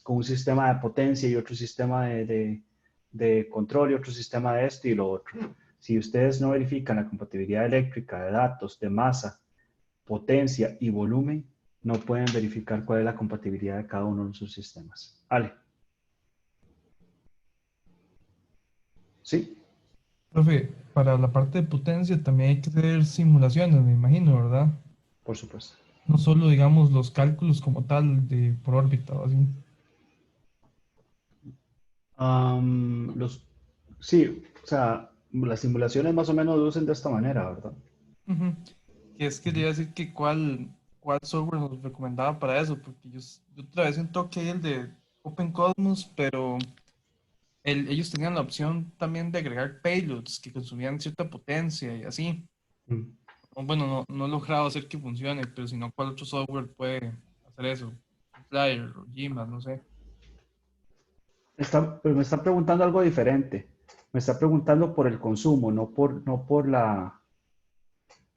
un sistema de potencia y otro sistema de control y otro sistema de esto y lo otro. Si ustedes no verifican la compatibilidad eléctrica, de datos, de masa, potencia y volumen, no pueden verificar cuál es la compatibilidad de cada uno de sus sistemas. Ale, ¿sí? Profe, para la parte de potencia también hay que hacer simulaciones, me imagino, ¿verdad? Por supuesto. No solo, digamos, los cálculos como tal de por órbita o así. Los, sí, o sea, las simulaciones más o menos lucen de esta manera, ¿verdad? Ujú. Que es que Ujú. quería decir que cuál software nos recomendaba para eso, porque yo otra vez un toque ahí el de OpenCosmos, pero ellos tenían la opción también de agregar payloads que consumían cierta potencia y así. Mm. Bueno, no he logrado hacer que funcione, pero si no, ¿cuál otro software puede hacer eso? Flyer o Gmap, no sé. Pero me está preguntando algo diferente. Me está preguntando por el consumo, no por la...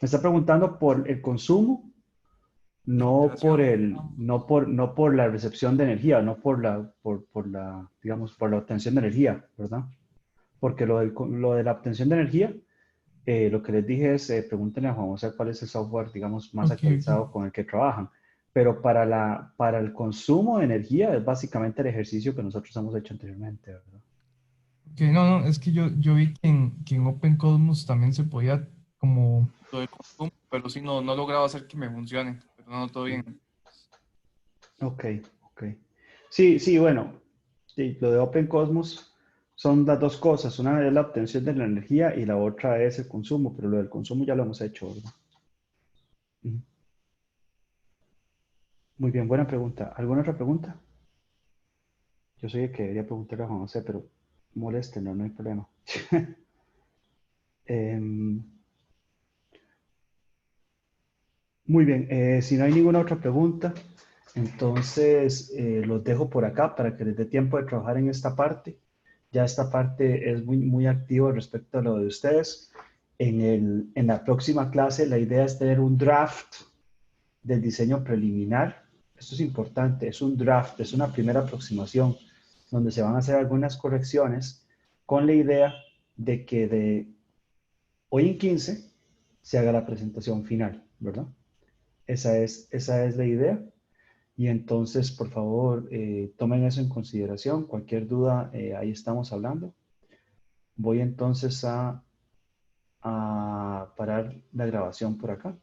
Me está preguntando por el consumo, De generación. no por la recepción de energía, no por la, digamos, por la obtención de energía, ¿verdad? Porque lo de la obtención de energía, lo que les dije es, pregúntenle a Juan José cuál es el software, digamos, más Ok, ok. actualizado con el que trabajan. Pero para el consumo de energía es básicamente el ejercicio que nosotros hemos hecho anteriormente, ¿verdad? Ok, no, es que yo vi que en OpenCosmos también se podía como lo de consumo, pero sí no lograba hacer que me funcione. Pero no, todo bien. Ok, ok. Sí, sí, bueno, sí, lo de Open Cosmos son las dos cosas. Una es la obtención de la energía y la otra es el consumo, pero lo del consumo ya lo hemos hecho, ¿verdad? Ujú. Muy bien, buena pregunta. ¿Alguna otra pregunta? Yo soy el que debería preguntarle a Juan José, pero moléstenlo, no hay problema. Em, Muy bien, si no hay ninguna otra pregunta, entonces los dejo por acá para que les dé tiempo de trabajar en esta parte. Ya esta parte es muy activa respecto a lo de ustedes. En la próxima clase la idea es tener un draft del diseño preliminar. Esto es importante, es un draft, es una primera aproximación donde se van a hacer algunas correcciones con la idea de que de hoy en 15 se haga la presentación final, ¿verdad? Esa es la idea. Y entonces, por favor, tomen eso en consideración. Cualquier duda, ahí estamos hablando. Voy entonces a parar la grabación por acá.